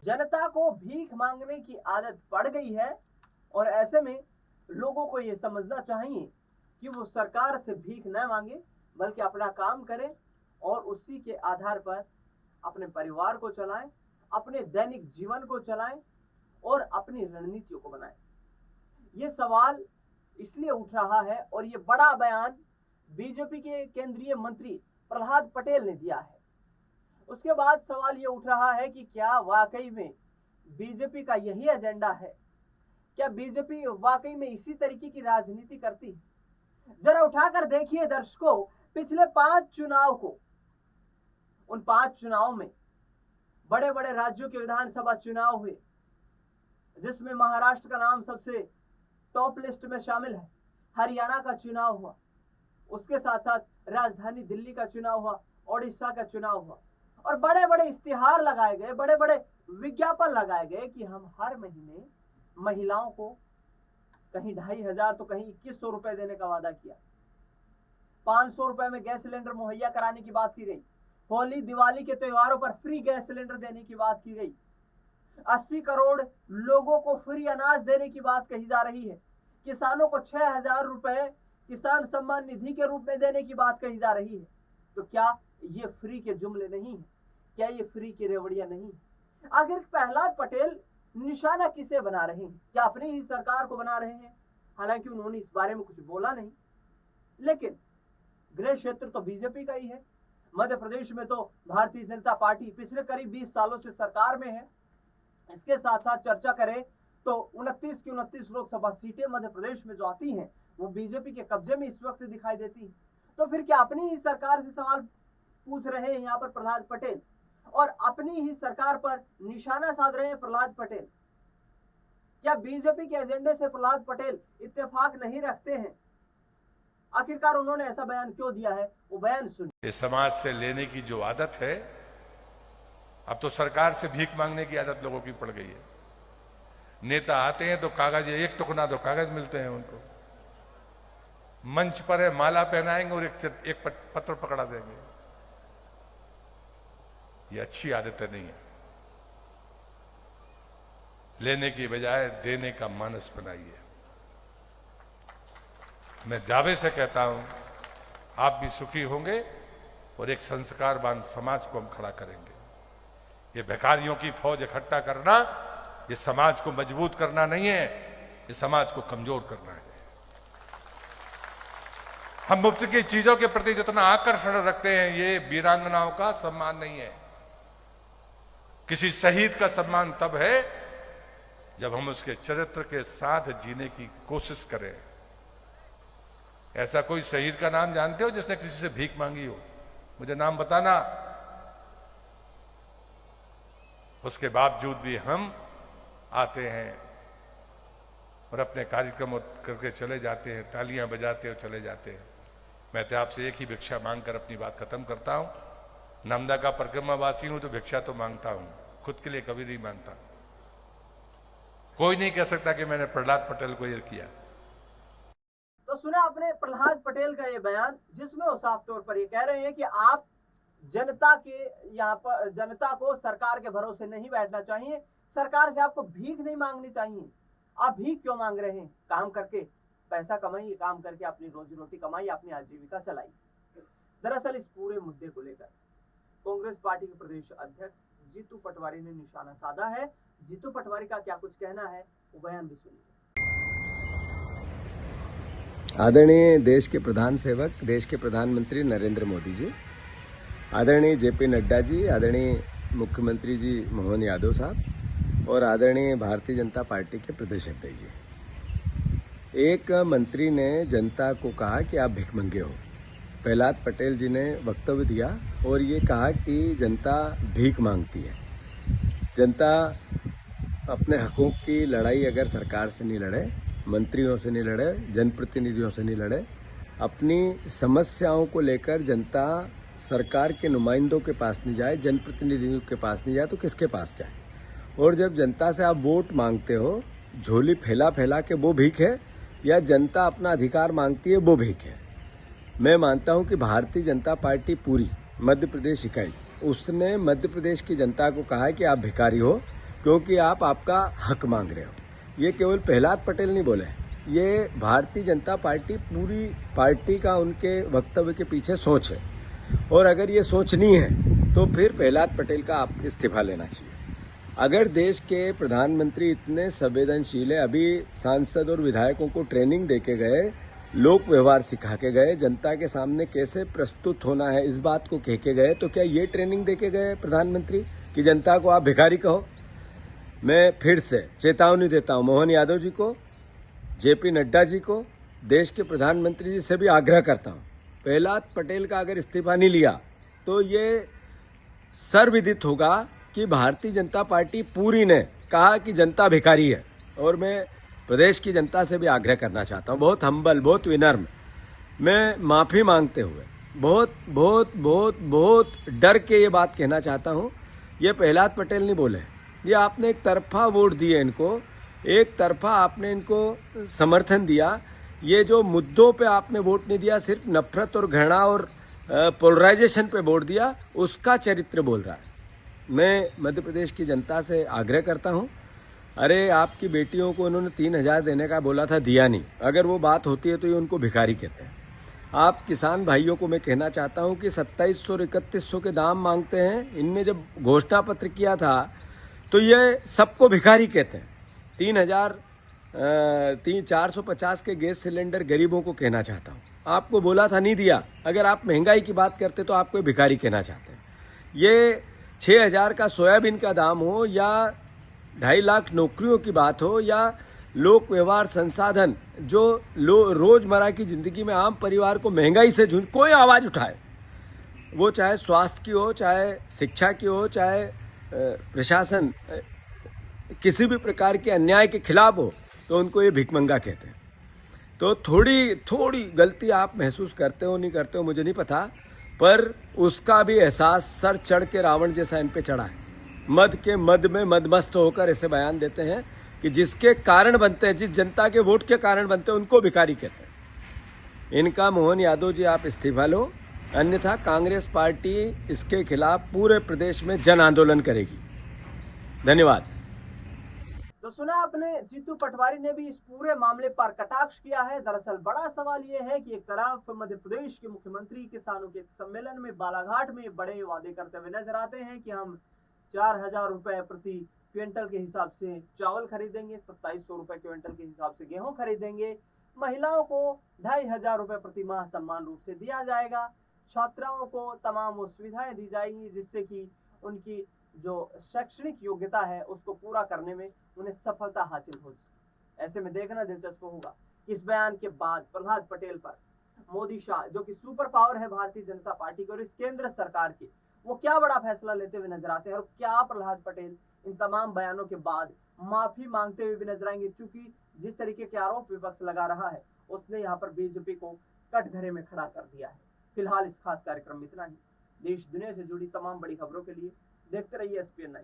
जनता को भीख मांगने की आदत पड़ गई है और ऐसे में लोगों को यह समझना चाहिए कि वो सरकार से भीख न मांगे बल्कि अपना काम करें और उसी के आधार पर अपने परिवार को चलाएं, अपने दैनिक जीवन को चलाएं और अपनी रणनीतियों को बनाएं। ये सवाल इसलिए उठ रहा है और ये बड़ा बयान बीजेपी के केंद्रीय मंत्री प्रहलाद पटेल ने दिया है। उसके बाद सवाल ये उठ रहा है कि क्या वाकई में बीजेपी का यही एजेंडा है? क्या बीजेपी वाकई में इसी तरीके की राजनीति करती है? जरा उठाकर देखिए दर्शकों, पिछले 5 चुनाव को, उन 5 चुनाव में बड़े बड़े राज्यों के विधानसभा चुनाव हुए जिसमें महाराष्ट्र का नाम सबसे टॉप लिस्ट में शामिल है, हरियाणा का चुनाव हुआ, उसके साथ साथ राजधानी दिल्ली का चुनाव हुआ, ओडिशा का चुनाव हुआ और बड़े बड़े इश्तिहार लगाए गए, बड़े बड़े विज्ञापन लगाए गए कि हम हर महीने महिलाओं को कहीं 2500 तो कहीं 2100 रुपए देने का वादा किया। 500 रुपए में गैस सिलेंडर मुहैया कराने की बात की गई। होली दिवाली के त्योहारों पर फ्री गैस सिलेंडर देने की बात की गई। 80 करोड़ लोगों को फ्री अनाज देने की बात कही जा रही है। किसानों को 6000 रुपए किसान सम्मान निधि के रूप में देने की बात कही जा रही है। तो क्या ये फ्री के जुमले नहीं है? क्या ये फ्री की रेवड़ियां नहीं है? आखिर प्रहलाद पटेल निशाना किसे बना रहे हैं? क्या अपनी ही सरकार को बना रहे हैं? हालांकि उन्होंने इस बारे में कुछ बोला नहीं, लेकिन गृह क्षेत्र तो बीजेपी का ही है। मध्य प्रदेश में तो भारतीय जनता पार्टी पिछले करीब 20 सालों से सरकार में है। इसके साथ साथ चर्चा करें तो 29 की 29 लोकसभा सीटें मध्य प्रदेश में जो आती हैं वो बीजेपी के कब्जे में इस वक्त दिखाई देती है। तो फिर क्या अपनी ही सरकार से सवाल पूछ रहे हैं यहाँ पर प्रहलाद पटेल और अपनी ही सरकार पर निशाना साध रहे हैं प्रहलाद पटेल? क्या बीजेपी के एजेंडे से प्रहलाद पटेल इत्तेफाक नहीं रखते हैं? आखिरकार उन्होंने ऐसा बयान क्यों दिया है, वो बयान सुनिए। समाज से लेने की जो आदत है, अब तो सरकार से भीख मांगने की आदत लोगों की पड़ गई है। नेता आते हैं तो कागज, एक टुकड़ा दो कागज मिलते हैं उनको, मंच पर है माला पहनाएंगे और एक पत्र पकड़ा देंगे। ये अच्छी आदतें नहीं है। लेने की बजाय देने का मानस बनाइए। मैं दावे से कहता हूं, आप भी सुखी होंगे और एक संस्कारवान समाज को हम खड़ा करेंगे। ये भिखारियों की फौज इकट्ठा करना, ये समाज को मजबूत करना नहीं है, ये समाज को कमजोर करना है। हम मुफ्त की चीजों के प्रति जितना आकर्षण रखते हैं, ये वीरांगनाओं का सम्मान नहीं है। किसी शहीद का सम्मान तब है जब हम उसके चरित्र के साथ जीने की कोशिश करें। ऐसा कोई शहीद का नाम जानते हो जिसने किसी से भीख मांगी हो? मुझे नाम बताना। उसके बावजूद भी हम आते हैं और अपने कार्यक्रम करके चले जाते हैं, तालियां बजाते और चले जाते हैं। मैं तो आपसे एक ही भिक्षा मांगकर अपनी बात खत्म करता हूं। नर्मदा का परिक्रमावासी हूं तो भिक्षा तो मांगता हूं, खुद के लिए कभी नहीं मांगता। कोई नहीं कह सकता कि मैंने प्रहलाद पटेल को ये किया। तो सुना आपने प्रहलाद पटेल का ये बयान, जिसमें वो साफ तौर पर ये कह रहे हैं कि आप जनता के यहाँ पर, जनता को सरकार के भरोसे नहीं बैठना चाहिए, सरकार से आपको भीख नहीं मांगनी चाहिए। आप भीख क्यों मांग रहे हैं? काम करके पैसा कमाइए, काम करके अपनी रोजी रोटी कमाइए, अपनी आजीविका चलाइए। दरअसल इस पूरे मुद्दे को लेकर कांग्रेस पार्टी के प्रदेश अध्यक्ष जीतू पटवारी ने निशाना साधा है। जीतू पटवारी का क्या कुछ कहना है, वो बयान भी सुनिए। आदरणीय देश के प्रधान सेवक, देश के प्रधानमंत्री नरेंद्र मोदी जी, आदरणीय जेपी नड्डा जी, आदरणीय मुख्यमंत्री जी मोहन यादव साहब और आदरणीय भारतीय जनता पार्टी के प्रदेश अध्यक्ष जी, एक मंत्री ने जनता को कहा कि आप भिखमंगे हो। प्रहलाद पटेल जी ने वक्तव्य दिया और ये कहा कि जनता भीख मांगती है। जनता अपने हकों की लड़ाई अगर सरकार से नहीं लड़े, मंत्रियों से नहीं लड़े, जनप्रतिनिधियों से नहीं लड़े, अपनी समस्याओं को लेकर जनता सरकार के नुमाइंदों के पास नहीं जाए, जनप्रतिनिधियों के पास नहीं जाए तो किसके पास जाए? और जब जनता से आप वोट मांगते हो, झोली फैला फैला के वो भीख है या जनता अपना अधिकार मांगती है वो भीख है? मैं मानता हूं कि भारतीय जनता पार्टी पूरी मध्य प्रदेश इकाई, उसने मध्य प्रदेश की जनता को कहा कि आप भिखारी हो, क्योंकि आप आपका हक मांग रहे हो। ये केवल प्रहलाद पटेल नहीं बोले, ये भारतीय जनता पार्टी पूरी पार्टी का उनके वक्तव्य के पीछे सोच है। और अगर ये सोच नहीं है तो फिर प्रहलाद पटेल का आप इस्तीफा लेना चाहिए। अगर देश के प्रधानमंत्री इतने संवेदनशील है, अभी सांसद और विधायकों को ट्रेनिंग देके गए, लोक व्यवहार सिखा के गए, जनता के सामने कैसे प्रस्तुत होना है इस बात को कह के गए, तो क्या ये ट्रेनिंग देके गए प्रधानमंत्री कि जनता को आप भिखारी कहो? मैं फिर से चेतावनी देता हूं मोहन यादव जी को, जेपी नड्डा जी को, देश के प्रधानमंत्री जी से भी आग्रह करता हूं, प्रहलाद पटेल का अगर इस्तीफा नहीं लिया तो ये सर्वविदित होगा कि भारतीय जनता पार्टी पूरी ने कहा कि जनता भिखारी है। और मैं प्रदेश की जनता से भी आग्रह करना चाहता हूं, बहुत हम्बल, बहुत विनम्र, मैं माफी मांगते हुए बहुत बहुत बहुत बहुत डर के ये बात कहना चाहता हूं, ये प्रहलाद पटेल नहीं बोले, ये आपने एक तरफा वोट दिए इनको, एक तरफा आपने इनको समर्थन दिया। ये जो मुद्दों पे आपने वोट नहीं दिया, सिर्फ नफरत और घृणा और पोलराइजेशन पे वोट दिया, उसका चरित्र बोल रहा है। मैं मध्य प्रदेश की जनता से आग्रह करता हूं, अरे आपकी बेटियों को उन्होंने 3,000 देने का बोला था, दिया नहीं, अगर वो बात होती है तो ये उनको भिखारी कहते हैं। आप किसान भाइयों को मैं कहना चाहता हूं कि 2700 और 3100 के दाम मांगते हैं, इनने जब घोषणा पत्र किया था तो ये सबको भिखारी कहते हैं। 450 के गैस सिलेंडर गरीबों को कहना चाहता हूं, आपको बोला था, नहीं दिया। अगर आप महंगाई की बात करते तो आपको भिखारी कहना चाहते हैं। ये 6,000 का सोयाबीन का दाम हो या 2.5 लाख नौकरियों की बात हो या लोक व्यवहार संसाधन जो रोजमर्रा की जिंदगी में आम परिवार को महंगाई से जूझ, कोई आवाज उठाए, वो चाहे स्वास्थ्य की हो, चाहे शिक्षा की हो, चाहे प्रशासन किसी भी प्रकार के अन्याय के खिलाफ हो, तो उनको ये भिखमंगा कहते हैं। तो थोड़ी गलती आप महसूस करते हो नहीं करते हो मुझे नहीं पता, पर उसका भी एहसास सर चढ़ के रावण जैसा इन पे चढ़ा है। मद के मद में मदमस्त होकर ऐसे बयान देते हैं कि जिसके कारण बनते हैं, जिस जनता के वोट के कारण बनते हैं, उनको भिखारी कहते हैं। इनका मोहन यादव जी आप इस्तीफा लो, अन्यथा कांग्रेस पार्टी इसके खिलाफ पूरे प्रदेश में जन आंदोलन करेगी। धन्यवाद। तो सुना आपने, जीतू पटवारी ने भी इस पूरे मामले पर कटाक्ष किया है। दरअसल बड़ा सवाल यह है कि एक तरफ मध्य प्रदेश के मुख्यमंत्री किसानों के एक सम्मेलन में बालाघाट में बड़े वादे करते हुए नजर आते हैं कि हम 4,000 रुपए प्रति क्विंटल के हिसाब से चावल खरीदेंगे, 2700 रुपए क्विंटल के हिसाब से गेहूं खरीदेंगे, महिलाओं को 2,500 रुपए प्रति माह सम्मान रूप से दिया जाएगा, छात्राओं को तमाम वो सुविधाएं दी जाएंगी जिससे कि उनकी जो शैक्षणिक योग्यता है उसको पूरा करने में उन्हें सफलता हासिल हो। ऐसे में देखना दिलचस्प होगा कि इस बयान के बाद प्रहलाद पटेल पर मोदी शाह, जो कि सुपर पावर है भारतीय जनता पार्टी की और इस केंद्र सरकार की, वो क्या बड़ा फैसला लेते हुए नजर आते हैं और क्या प्रहलाद पटेल इन तमाम बयानों के बाद माफी मांगते हुए भी नजर आएंगे। चूंकि जिस तरीके के आरोप विपक्ष लगा रहा है उसने यहाँ पर बीजेपी को कटघरे में खड़ा कर दिया है। फिलहाल इस खास कार्यक्रम में इतना ही। देश दुनिया से जुड़ी तमाम बड़ी खबरों के लिए देखते रहिए SPN 9।